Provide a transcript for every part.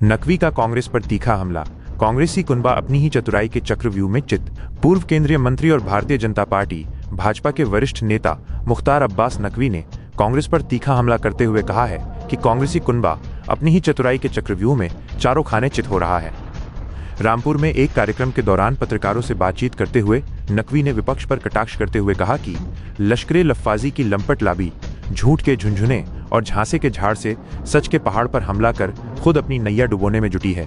नकवी का कांग्रेस पर तीखा हमला। कांग्रेसी कुनबा अपनी ही चतुराई के चक्रव्यूह में चित। पूर्व केंद्रीय मंत्री और भारतीय जनता पार्टी भाजपा के वरिष्ठ नेता मुख्तार अब्बास नकवी ने कांग्रेस पर तीखा हमला करते हुए कहा है कि कांग्रेसी कुनबा अपनी ही चतुराई के चक्रव्यूह में चारों खाने चित हो रहा है। रामपुर में एक कार्यक्रम के दौरान पत्रकारों से बातचीत करते हुए नकवी ने विपक्ष पर कटाक्ष करते हुए कहा कि लश्करे लफ्फाजी की लंपट लाबी, झूठ के झुंझुने और झांसे के झाड़ से सच के पहाड़ पर हमला कर खुद अपनी नैया डुबोने में जुटी है।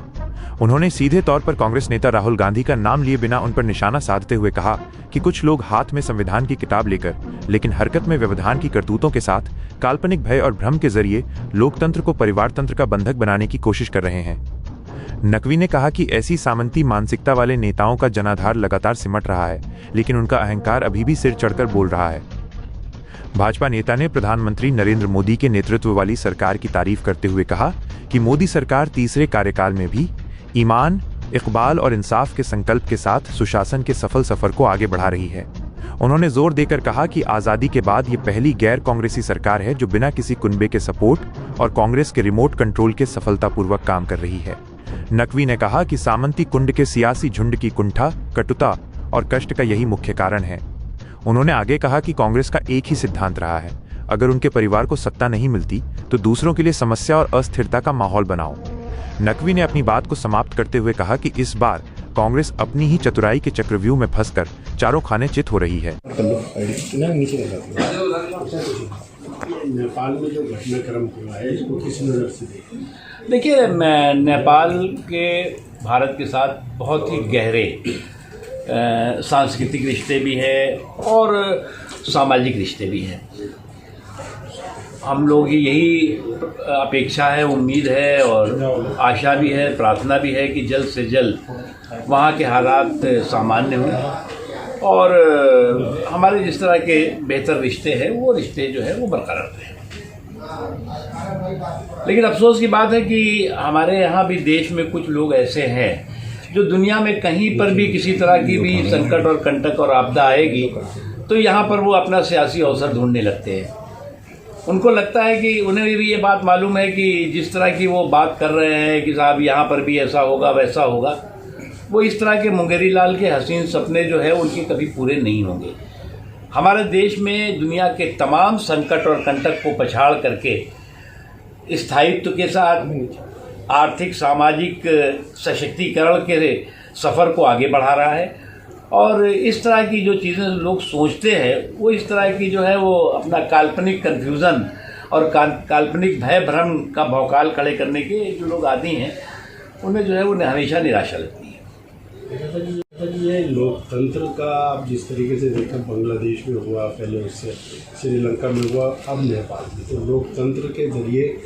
उन्होंने सीधे तौर पर कांग्रेस नेता राहुल गांधी का नाम लिए बिना उन पर निशाना साधते हुए कहा कि कुछ लोग हाथ में संविधान की किताब लेकर लेकिन हरकत में व्यवधान की करतूतों के साथ काल्पनिक भय और भ्रम के जरिए लोकतंत्र को परिवार तंत्र का बंधक बनाने की कोशिश कर रहे हैं। नकवी ने कहा कि ऐसी सामंती मानसिकता वाले नेताओं का जनाधार लगातार सिमट रहा है, लेकिन उनका अहंकार अभी भी सिर चढ़कर बोल रहा है। भाजपा नेता ने प्रधानमंत्री नरेंद्र मोदी के नेतृत्व वाली सरकार की तारीफ करते हुए कहा कि मोदी सरकार तीसरे कार्यकाल में भी ईमान, इकबाल और इंसाफ के संकल्प के साथ सुशासन के सफल सफर को आगे बढ़ा रही है। उन्होंने जोर देकर कहा कि आजादी के बाद ये पहली गैर कांग्रेसी सरकार है जो बिना किसी कुनबे के सपोर्ट और कांग्रेस के रिमोट कंट्रोल के सफलतापूर्वक काम कर रही है। नकवी ने कहा कि सामंती कुंड के सियासी झुंड की कुंठा, कटुता और कष्ट का यही मुख्य कारण है। उन्होंने आगे कहा कि कांग्रेस का एक ही सिद्धांत रहा है, अगर उनके परिवार को सत्ता नहीं मिलती तो दूसरों के लिए समस्या और अस्थिरता का माहौल बनाओ। नकवी ने अपनी बात को समाप्त करते हुए कहा कि इस बार कांग्रेस अपनी ही चतुराई के चक्रव्यूह में फंसकर चारों खाने चित हो रही है। नेपाल में जो घटनाक्रम हुआ है इसको किस नज़र से देखें? देखिए, नेपाल के भारत के साथ बहुत ही गहरे सांस्कृतिक रिश्ते भी हैं और सामाजिक रिश्ते भी हैं। हम लोग की यही अपेक्षा है, उम्मीद है और आशा भी है, प्रार्थना भी है कि जल्द से जल्द वहाँ के हालात सामान्य हों और हमारे जिस तरह के बेहतर रिश्ते हैं वो रिश्ते जो है वो बरकरार रहें। लेकिन अफसोस की बात है कि हमारे यहाँ भी देश में कुछ लोग ऐसे हैं जो दुनिया में कहीं पर भी किसी तरह की भी संकट और कंटक और आपदा आएगी तो यहाँ पर वो अपना सियासी अवसर ढूंढने लगते हैं। उनको लगता है कि उन्हें भी ये बात मालूम है कि जिस तरह की वो बात कर रहे हैं कि साहब यहाँ पर भी ऐसा होगा वैसा होगा, वो इस तरह के मुंगेरी लाल के हसीन सपने जो है उनके कभी पूरे नहीं होंगे। हमारे देश में दुनिया के तमाम संकट और कंटक को पछाड़ करके स्थायित्व के साथ आर्थिक सामाजिक सशक्तिकरण के सफ़र को आगे बढ़ा रहा है और इस तरह की जो चीज़ें लोग सोचते हैं वो इस तरह की जो है वो अपना काल्पनिक कन्फ्यूज़न और काल्पनिक भय भ्रम का भौकाल खड़े करने के जो लोग आदी हैं उन्हें जो है उन्हें हमेशा निराशा लगती है। ये लोकतंत्र का आप जिस तरीके से देखा बांग्लादेश में हुआ, पहले उससे श्रीलंका में हुआ, अब नेपाल में, तो लोकतंत्र के जरिए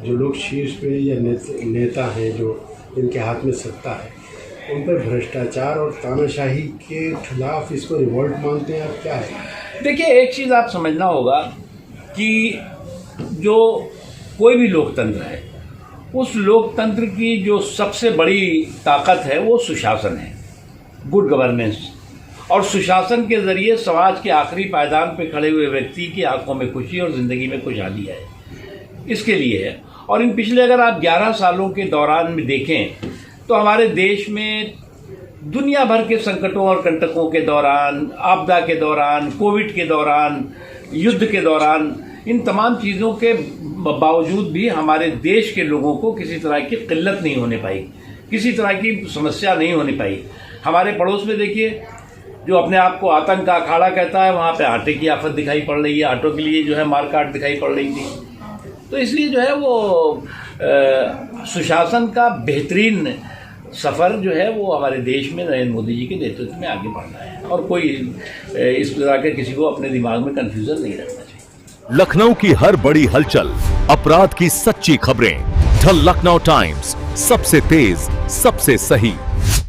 जो लोग शीर्ष पे या नेता हैं जो इनके हाथ में सत्ता है उन पर भ्रष्टाचार और तानाशाही के खिलाफ इसको रिवॉल्ट मानते हैं। आप क्या है? देखिए, एक चीज़ आप समझना होगा कि जो कोई भी लोकतंत्र है उस लोकतंत्र की जो सबसे बड़ी ताकत है वो सुशासन है, गुड गवर्नेंस। और सुशासन के ज़रिए समाज के आखिरी पायदान पे खड़े हुए व्यक्ति की आंखों में खुशी और ज़िंदगी में खुशहाली है, इसके लिए है। और इन पिछले अगर आप 11 सालों के दौरान में देखें तो हमारे देश में दुनिया भर के संकटों और कंटकों के दौरान, आपदा के दौरान, कोविड के दौरान, युद्ध के दौरान, इन तमाम चीज़ों के बावजूद भी हमारे देश के लोगों को किसी तरह की किल्लत नहीं होने पाई, किसी तरह की समस्या नहीं होने पाई। हमारे पड़ोस में देखिए, जो अपने आप को आतंक का अखाड़ा कहता है, वहाँ पे आटे की आफत दिखाई पड़ रही है, आटों के लिए जो है मारकाट दिखाई पड़ रही थी। तो इसलिए जो है वो सुशासन का बेहतरीन सफ़र जो है वो हमारे देश में नरेंद्र मोदी जी के नेतृत्व में आगे बढ़ रहा है और कोई इस तरह के किसी को अपने दिमाग में कन्फ्यूजन नहीं रखना चाहिए। लखनऊ की हर बड़ी हलचल, अपराध की सच्ची खबरें, द लखनऊ टाइम्स, सबसे तेज, सबसे सही।